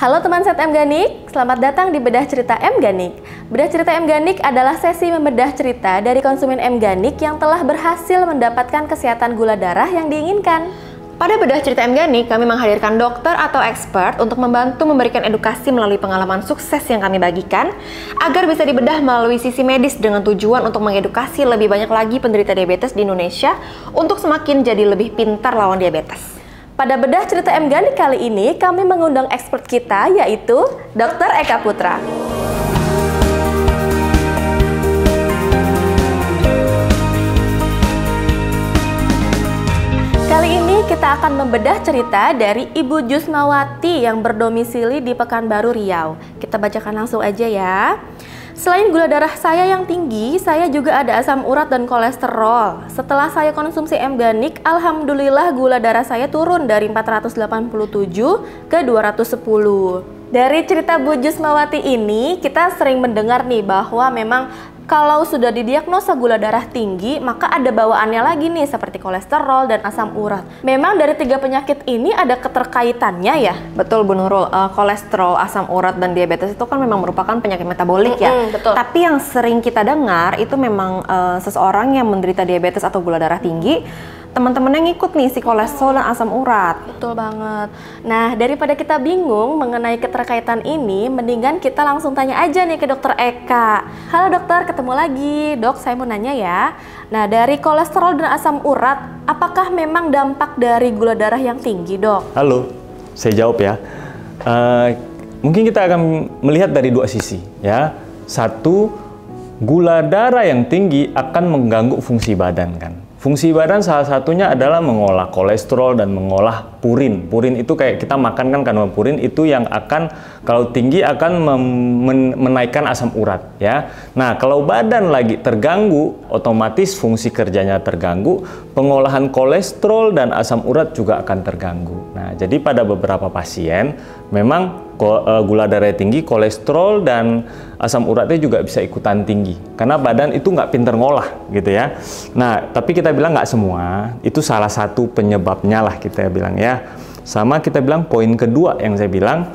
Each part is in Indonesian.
Halo teman set M Ganik, selamat datang di Bedah Cerita M Ganik. Bedah Cerita M Ganik adalah sesi membedah cerita dari konsumen M Ganik yang telah berhasil mendapatkan kesehatan gula darah yang diinginkan. Pada Bedah Cerita M Ganik, kami menghadirkan dokter atau expert untuk membantu memberikan edukasi melalui pengalaman sukses yang kami bagikan agar bisa dibedah melalui sisi medis dengan tujuan untuk mengedukasi lebih banyak lagi penderita diabetes di Indonesia untuk semakin jadi lebih pintar lawan diabetes. Pada Bedah Cerita M Ganik kali ini, kami mengundang expert kita yaitu Dr. Eka Putra. Kali ini kita akan membedah cerita dari Ibu Jusmawati yang berdomisili di Pekanbaru, Riau. Kita bacakan langsung aja ya. Selain gula darah saya yang tinggi, saya juga ada asam urat dan kolesterol. Setelah saya konsumsi M Ganik, alhamdulillah gula darah saya turun dari 487 ke 210. Dari cerita Bu Jusmawati ini, kita sering mendengar nih bahwa memang kalau sudah didiagnosa gula darah tinggi, maka ada bawaannya lagi nih seperti kolesterol dan asam urat. Memang dari tiga penyakit ini ada keterkaitannya ya? Betul Bu Nurul, kolesterol, asam urat, dan diabetes itu kan memang merupakan penyakit metabolik ya. Betul. Tapi yang sering kita dengar itu memang seseorang yang menderita diabetes atau gula darah tinggi, teman-temannya ngikut nih si kolesterol dan asam urat. Betul banget. Nah, daripada kita bingung mengenai keterkaitan ini, mendingan kita langsung tanya aja nih ke Dokter Eka. Halo dokter, ketemu lagi. Dok, saya mau nanya ya. Nah, dari kolesterol dan asam urat, apakah memang dampak dari gula darah yang tinggi, dok? Halo, saya jawab ya. Mungkin kita akan melihat dari dua sisi ya. Satu, gula darah yang tinggi akan mengganggu fungsi badan kan. Fungsi badan salah satunya adalah mengolah kolesterol dan mengolah purin. Purin itu kayak kita makan kan kandungan purin itu yang akan kalau tinggi akan menaikkan asam urat ya. Nah, kalau badan lagi terganggu, otomatis fungsi kerjanya terganggu, pengolahan kolesterol dan asam urat juga akan terganggu. Nah, jadi pada beberapa pasien memang gula darah tinggi, kolesterol dan asam uratnya juga bisa ikutan tinggi karena badan itu nggak pinter ngolah gitu ya. Nah, tapi kita bilang nggak semua, itu salah satu penyebabnya lah kita bilang ya. Sama kita bilang poin kedua yang saya bilang,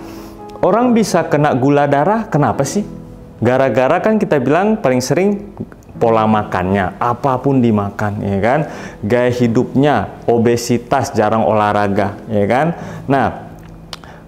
orang bisa kena gula darah kenapa sih? Gara-gara kan kita bilang paling sering pola makannya, apapun dimakan ya kan, gaya hidupnya, obesitas, jarang olahraga ya kan. Nah,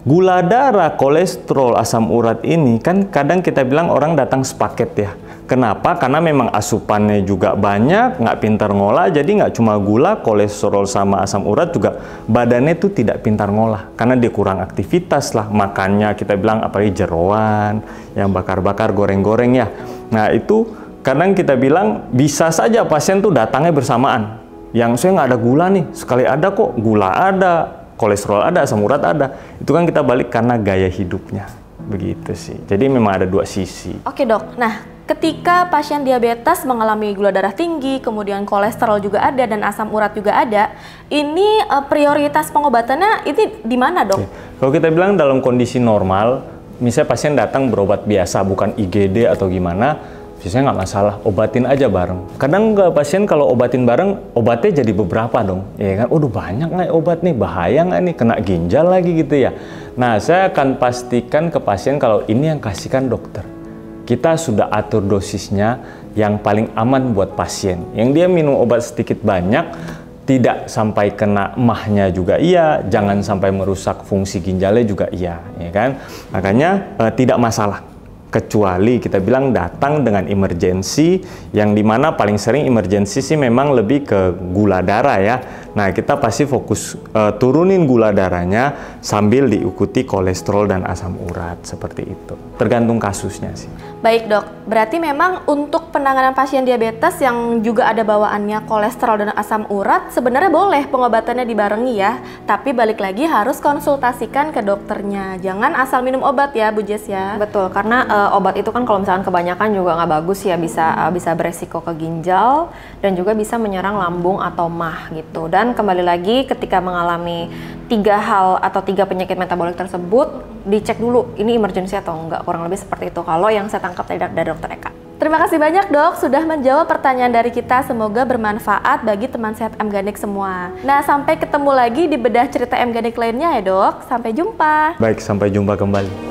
gula darah, kolesterol, asam urat ini kan kadang kita bilang orang datang sepaket ya. Kenapa? Karena memang asupannya juga banyak, nggak pintar ngolah, jadi nggak cuma gula, kolesterol sama asam urat juga badannya tuh tidak pintar ngolah. Karena dia kurang aktivitas lah, makannya kita bilang apalagi jeroan, yang bakar-bakar, goreng-goreng ya. Nah itu kadang kita bilang bisa saja pasien tuh datangnya bersamaan. Yang saya nggak ada gula nih, sekali ada kok, gula ada, kolesterol ada, asam urat ada. Itu kan kita balik karena gaya hidupnya. Begitu sih. Jadi memang ada dua sisi. Oke dok, nah ketika pasien diabetes mengalami gula darah tinggi, kemudian kolesterol juga ada dan asam urat juga ada, ini prioritas pengobatannya ini di mana dok? Oke. Kalau kita bilang dalam kondisi normal, misalnya pasien datang berobat biasa, bukan IGD atau gimana, biasanya nggak masalah, obatin aja bareng. Kadang pasien kalau obatin bareng, obatnya jadi beberapa dong, ya kan? Udah banyak nggak obat nih, bahaya nggak nih, kena ginjal lagi gitu ya. Nah, saya akan pastikan ke pasien kalau ini yang kasihkan dokter. Kita sudah atur dosisnya yang paling aman buat pasien. Yang dia minum obat sedikit banyak, tidak sampai kena emahnya juga iya, jangan sampai merusak fungsi ginjalnya juga iya, ya kan? Makanya tidak masalah. Kecuali kita bilang datang dengan emergensi, yang dimana paling sering emergensi sih memang lebih ke gula darah ya. Nah, kita pasti fokus turunin gula darahnya sambil diikuti kolesterol dan asam urat, seperti itu. Tergantung kasusnya sih. Baik dok, berarti memang untuk penanganan pasien diabetes yang juga ada bawaannya kolesterol dan asam urat, sebenarnya boleh pengobatannya dibarengi ya. Tapi balik lagi harus konsultasikan ke dokternya. Jangan asal minum obat ya Bu Jess ya. Betul, karena obat itu kan kalau misalkan kebanyakan juga nggak bagus ya, bisa beresiko ke ginjal dan juga bisa menyerang lambung atau mah gitu. Dan kembali lagi ketika mengalami 3 hal atau 3 penyakit metabolik tersebut, dicek dulu ini emergency atau enggak, kurang lebih seperti itu kalau yang saya tangkap dari dokter Eka. Terima kasih banyak dok sudah menjawab pertanyaan dari kita. Semoga bermanfaat bagi teman sehat M-Ganik semua. Nah, sampai ketemu lagi di bedah cerita M-Ganik lainnya ya dok. Sampai jumpa. Baik, sampai jumpa kembali.